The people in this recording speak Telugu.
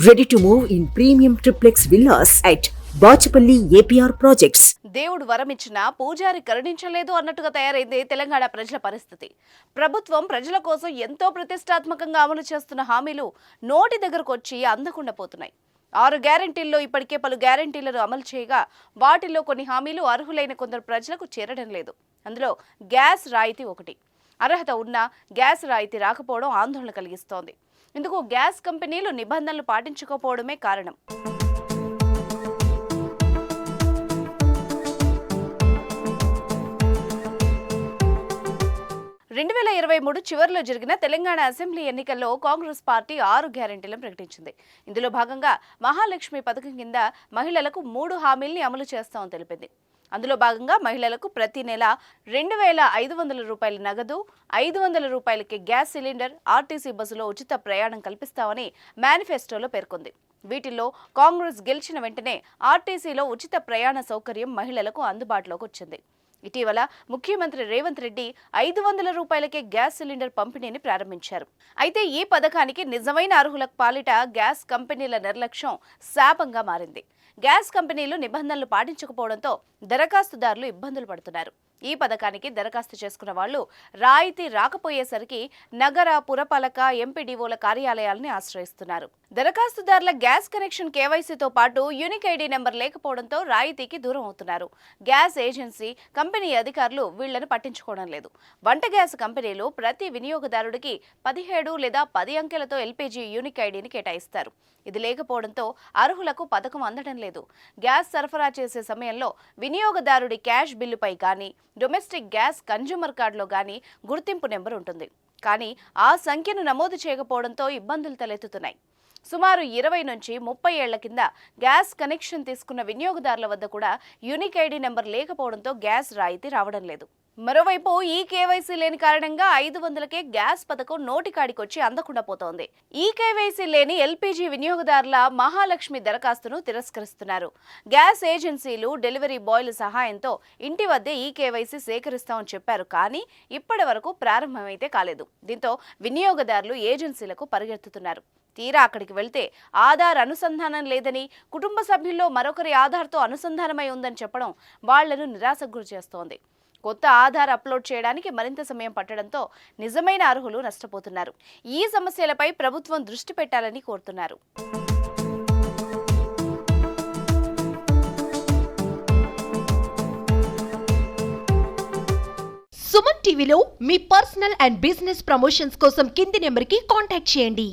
Ready to move in premium triplex villas at Bachapalli APR Projects. దేవుడు వరమిచ్చినా పూజారి కరుణించలేదు అన్నట్టుగా తయారైంది తెలంగాణ ప్రజల పరిస్థితి. ప్రభుత్వం ప్రజల కోసం ఎంతో ప్రతిష్టాత్మకంగా అమలు చేస్తున్న హామీలు నోటి దగ్గరకు వచ్చి అందకుండా పోతున్నాయి. 6 గ్యారెంటీల్లో ఇప్పటికే పలు గ్యారెంటీలను అమలు చేయగా వాటిల్లో కొన్ని హామీలు అర్హులైన కొందరు ప్రజలకు చేరడం లేదు. అందులో గ్యాస్ రాయితీ ఒకటి. అర్హత ఉన్నా గ్యాస్ రాయితీ రాకపోవడం ఆందోళన కలిగిస్తోంది. ఇందుకు గ్యాస్ కంపెనీలు నిబంధనలు పాటించకపోవడమే కారణం. రెండు 2023 చివరిలో జరిగిన తెలంగాణ అసెంబ్లీ ఎన్నికల్లో కాంగ్రెస్ పార్టీ 6 గ్యారెంటీలను ప్రకటించింది. ఇందులో భాగంగా మహాలక్ష్మి పథకం కింద మహిళలకు 3 హామీల్ని అమలు చేస్తామని తెలిపింది. అందులో భాగంగా మహిళలకు ప్రతి నెల 2,500 రూపాయల నగదు, 500 రూపాయలకి గ్యాస్ సిలిండర్, ఆర్టీసీ బస్సులో ఉచిత ప్రయాణం కల్పిస్తామని మేనిఫెస్టోలో పేర్కొంది. వీటిల్లో కాంగ్రెస్ గెలిచిన వెంటనే ఆర్టీసీలో ఉచిత ప్రయాణ సౌకర్యం మహిళలకు అందుబాటులోకి వచ్చింది. ఇటీవల ముఖ్యమంత్రి రేవంత్ రెడ్డి 500 రూపాయలకే గ్యాస్ సిలిండర్ పంపిణీని ప్రారంభించారు. అయితే ఈ పథకానికి నిజమైన అర్హుల పాలిట గ్యాస్ కంపెనీల నిర్లక్ష్యం శాపంగా మారింది. గ్యాస్ కంపెనీలు నిబంధనలు పాటించకపోవడంతో దరఖాస్తుదారులు ఇబ్బందులు పడుతున్నారు. ఈ పథకానికి దరఖాస్తు చేసుకున్న వాళ్లు రాయితీ రాకపోయేసరికి నగర, పురపాలక, ఎంపీడీఓల కార్యాలయాలని ఆశ్రయిస్తున్నారు. దరఖాస్తుదారుల గ్యాస్ కనెక్షన్ కేవైసీతో పాటు యూనిక్ ఐడి నెంబర్ లేకపోవడంతో రాయితీకి దూరం అవుతున్నారు. గ్యాస్ ఏజెన్సీ, కంపెనీ అధికారులు వీళ్లను పట్టించుకోవడం లేదు. వంట గ్యాస్ కంపెనీలు ప్రతి వినియోగదారుడికి 17 లేదా 10 అంకెలతో ఎల్పీజీ యూనిక్ ఐడిని కేటాయిస్తారు. ఇది లేకపోవడంతో అర్హులకు పథకం అందడం లేదు. గ్యాస్ సరఫరా చేసే సమయంలో వినియోగదారుడి క్యాష్ బిల్లుపై కానీ, డొమెస్టిక్ గ్యాస్ కన్జ్యూమర్ కార్డులో కానీ గుర్తింపు నెంబర్ ఉంటుంది. కానీ ఆ సంఖ్యను నమోదు చేయకపోవడంతో ఇబ్బందులు తలెత్తుతున్నాయి. సుమారు 20 నుంచి 30 ఏళ్ల కింద గ్యాస్ కనెక్షన్ తీసుకున్న వినియోగదారుల వద్ద కూడా యూనిక్ ఐడి నెంబర్ లేకపోవడంతో గ్యాస్ రాయితీ రావడం లేదు. మరోవైపు ఈ కేవైసీ లేని కారణంగా 500కే గ్యాస్ పథకం నోటికాడికొచ్చి అందకుండా పోతోంది. ఈ కేవైసీ లేని ఎల్పీజీ వినియోగదారుల మహాలక్ష్మి దరఖాస్తును తిరస్కరిస్తున్నారు. గ్యాస్ ఏజెన్సీలు, డెలివరీ బాయ్ల సహాయంతో ఇంటి వద్దే ఈ కేవైసీ సేకరిస్తామని చెప్పారు. కానీ ఇప్పటి వరకు ప్రారంభమైతే కాలేదు. దీంతో వినియోగదారులు ఏజెన్సీలకు పరిగెత్తుతున్నారు. తీరా అక్కడికి వెళ్తే ఆధార్ అనుసంధానం లేదని, కుటుంబ సభ్యుల్లో మరొకరి ఆధార్తో అనుసంధానమై ఉందని చెప్పడం వాళ్లను నిరాశకు గురి చేస్తోంది. కొత్త ఆధార్ అప్లోడ్ చేయడానికి మరింత సమయం పట్టడంతో నిజమైన అర్హులు నష్టపోతున్నారు. ఈ సమస్యలపై ప్రభుత్వం దృష్టి పెట్టాలని కోరుతున్నారు. సుమన్ టీవీలో మీ పర్సనల్ అండ్ బిజినెస్ ప్రమోషన్స్ కోసం కింది నెంబర్కి కాంటాక్ట్ చేయండి.